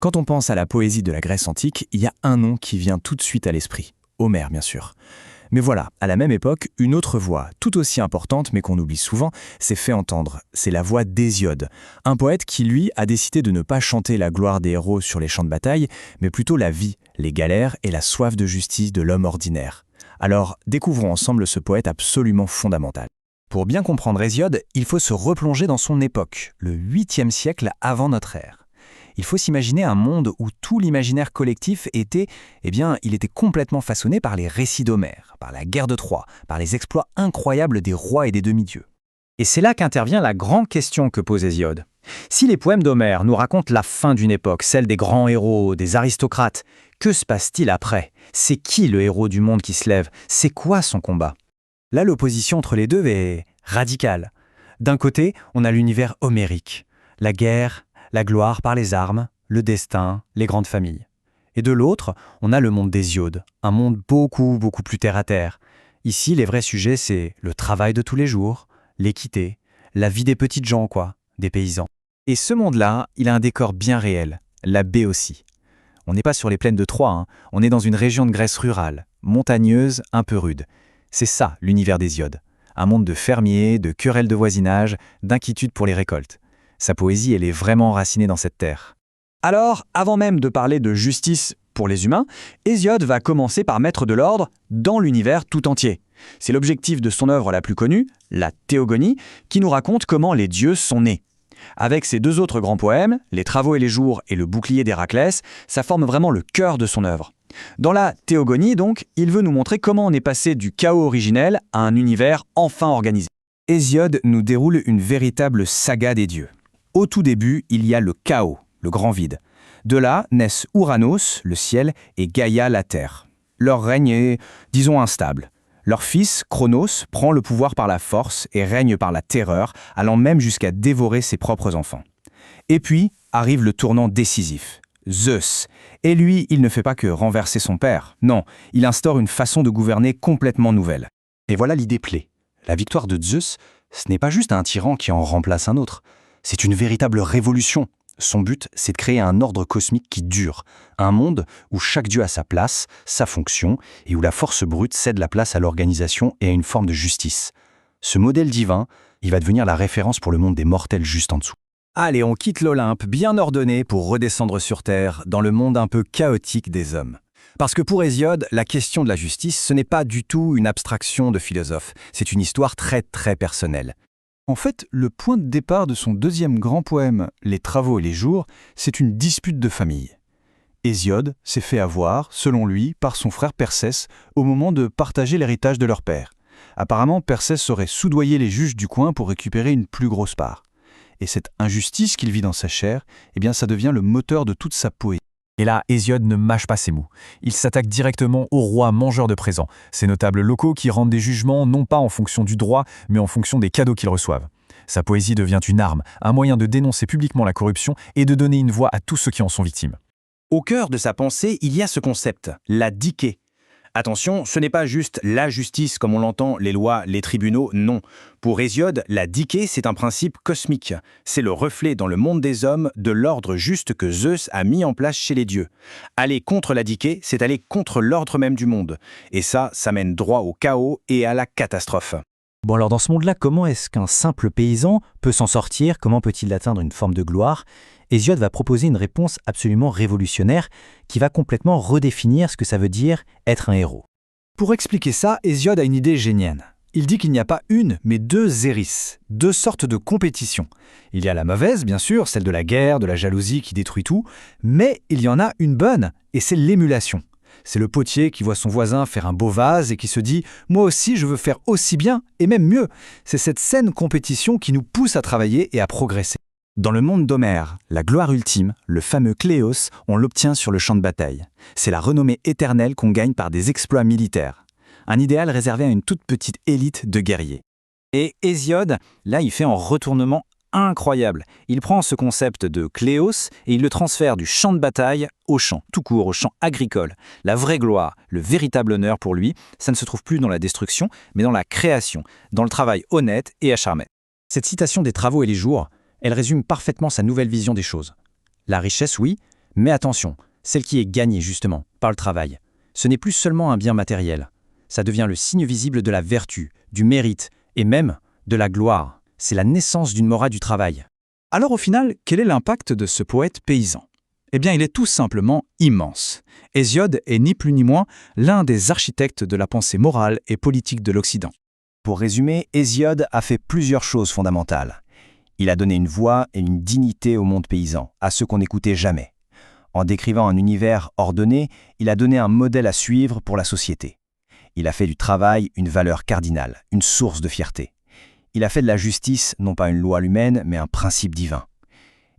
Quand on pense à la poésie de la Grèce antique, il y a un nom qui vient tout de suite à l'esprit. Homère, bien sûr. Mais voilà, à la même époque, une autre voix, tout aussi importante mais qu'on oublie souvent, s'est fait entendre. C'est la voix d'Hésiode, un poète qui, lui, a décidé de ne pas chanter la gloire des héros sur les champs de bataille, mais plutôt la vie, les galères et la soif de justice de l'homme ordinaire. Alors, découvrons ensemble ce poète absolument fondamental. Pour bien comprendre Hésiode, il faut se replonger dans son époque, le 8e siècle avant notre ère. Il faut s'imaginer un monde où tout l'imaginaire collectif était complètement façonné par les récits d'Homère, par la guerre de Troie, par les exploits incroyables des rois et des demi-dieux. Et c'est là qu'intervient la grande question que pose Hésiode. Si les poèmes d'Homère nous racontent la fin d'une époque, celle des grands héros, des aristocrates, que se passe-t-il après? C'est qui le héros du monde qui se lève? C'est quoi son combat? Là, l'opposition entre les deux est radicale. D'un côté, on a l'univers homérique, la guerre, la gloire par les armes, le destin, les grandes familles. Et de l'autre, on a le monde d'Hésiode, un monde beaucoup plus terre-à-terre. Ici, les vrais sujets, c'est le travail de tous les jours, l'équité, la vie des petites gens, des paysans. Et ce monde-là, il a un décor bien réel, la baie aussi. On n'est pas sur les plaines de Troie, on est dans une région de Grèce rurale, montagneuse, un peu rude. C'est ça, l'univers d'Hésiode. Un monde de fermiers, de querelles de voisinage, d'inquiétude pour les récoltes. Sa poésie, elle est vraiment enracinée dans cette terre. Alors, avant même de parler de justice pour les humains, Hésiode va commencer par mettre de l'ordre dans l'univers tout entier. C'est l'objectif de son œuvre la plus connue, la Théogonie, qui nous raconte comment les dieux sont nés. Avec ses deux autres grands poèmes, Les Travaux et les Jours et Le Bouclier d'Héraclès, ça forme vraiment le cœur de son œuvre. Dans la Théogonie, donc, il veut nous montrer comment on est passé du chaos originel à un univers enfin organisé. Hésiode nous déroule une véritable saga des dieux. Au tout début, il y a le chaos, le grand vide. De là naissent Ouranos, le ciel, et Gaïa, la terre. Leur règne est, disons, instable. Leur fils, Chronos, prend le pouvoir par la force et règne par la terreur, allant même jusqu'à dévorer ses propres enfants. Et puis arrive le tournant décisif. Zeus. Et lui, il ne fait pas que renverser son père. Non, il instaure une façon de gouverner complètement nouvelle. Et voilà l'idée clé. La victoire de Zeus, ce n'est pas juste un tyran qui en remplace un autre. C'est une véritable révolution. Son but, c'est de créer un ordre cosmique qui dure. Un monde où chaque dieu a sa place, sa fonction, et où la force brute cède la place à l'organisation et à une forme de justice. Ce modèle divin, il va devenir la référence pour le monde des mortels juste en dessous. Allez, on quitte l'Olympe bien ordonné pour redescendre sur Terre, dans le monde un peu chaotique des hommes. Parce que pour Hésiode, la question de la justice, ce n'est pas du tout une abstraction de philosophe. C'est une histoire très personnelle. En fait, le point de départ de son deuxième grand poème, Les Travaux et les Jours, c'est une dispute de famille. Hésiode s'est fait avoir, selon lui, par son frère Persès au moment de partager l'héritage de leur père. Apparemment, Persès aurait soudoyé les juges du coin pour récupérer une plus grosse part. Et cette injustice qu'il vit dans sa chair, ça devient le moteur de toute sa poésie. Et là, Hésiode ne mâche pas ses mots. Il s'attaque directement aux rois mangeurs de présents, ces notables locaux qui rendent des jugements non pas en fonction du droit, mais en fonction des cadeaux qu'ils reçoivent. Sa poésie devient une arme, un moyen de dénoncer publiquement la corruption et de donner une voix à tous ceux qui en sont victimes. Au cœur de sa pensée, il y a ce concept, la dike. Attention, ce n'est pas juste la justice comme on l'entend, les lois, les tribunaux, non. Pour Hésiode, la dike, c'est un principe cosmique. C'est le reflet dans le monde des hommes de l'ordre juste que Zeus a mis en place chez les dieux. Aller contre la dike, c'est aller contre l'ordre même du monde. Et ça mène droit au chaos et à la catastrophe. Bon alors dans ce monde-là, comment est-ce qu'un simple paysan peut s'en sortir? Comment peut-il atteindre une forme de gloire? Hésiode va proposer une réponse absolument révolutionnaire qui va complètement redéfinir ce que ça veut dire être un héros. Pour expliquer ça, Hésiode a une idée géniale. Il dit qu'il n'y a pas une, mais deux éris, deux sortes de compétition. Il y a la mauvaise, bien sûr, celle de la guerre, de la jalousie qui détruit tout, mais il y en a une bonne, et c'est l'émulation. C'est le potier qui voit son voisin faire un beau vase et qui se dit « moi aussi je veux faire aussi bien et même mieux ». C'est cette saine compétition qui nous pousse à travailler et à progresser. Dans le monde d'Homère, la gloire ultime, le fameux Cléos, on l'obtient sur le champ de bataille. C'est la renommée éternelle qu'on gagne par des exploits militaires. Un idéal réservé à une toute petite élite de guerriers. Et Hésiode, là, il fait un retournement incroyable. Il prend ce concept de Cléos et il le transfère du champ de bataille au champ, tout court, au champ agricole. La vraie gloire, le véritable honneur pour lui, ça ne se trouve plus dans la destruction, mais dans la création, dans le travail honnête et acharné. Cette citation des Travaux et les Jours, elle résume parfaitement sa nouvelle vision des choses. La richesse, oui, Mais attention, celle qui est gagnée justement par le travail, ce n'est plus seulement un bien matériel. Ça devient le signe visible de la vertu, du mérite et même de la gloire. C'est la naissance d'une morale du travail. Alors au final, quel est l'impact de ce poète paysan? Eh bien, il est tout simplement immense. Hésiode est ni plus ni moins l'un des architectes de la pensée morale et politique de l'Occident. Pour résumer, Hésiode a fait plusieurs choses fondamentales. Il a donné une voix et une dignité au monde paysan, à ceux qu'on n'écoutait jamais. En décrivant un univers ordonné, il a donné un modèle à suivre pour la société. Il a fait du travail une valeur cardinale, une source de fierté. Il a fait de la justice non pas une loi humaine, mais un principe divin.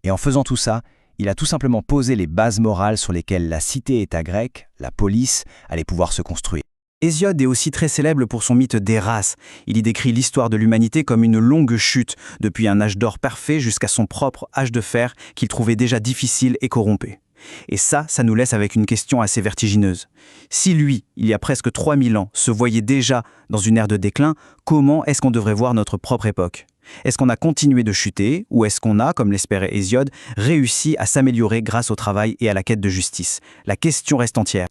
Et en faisant tout ça, il a tout simplement posé les bases morales sur lesquelles la cité-État grecque, la police, allait pouvoir se construire. Hésiode est aussi très célèbre pour son mythe des races. Il y décrit l'histoire de l'humanité comme une longue chute, depuis un âge d'or parfait jusqu'à son propre âge de fer qu'il trouvait déjà difficile et corrompu. Et ça nous laisse avec une question assez vertigineuse. Si lui, il y a presque 3000 ans, se voyait déjà dans une ère de déclin, comment est-ce qu'on devrait voir notre propre époque ? Est-ce qu'on a continué de chuter, ou est-ce qu'on a, comme l'espérait Hésiode, réussi à s'améliorer grâce au travail et à la quête de justice ? La question reste entière.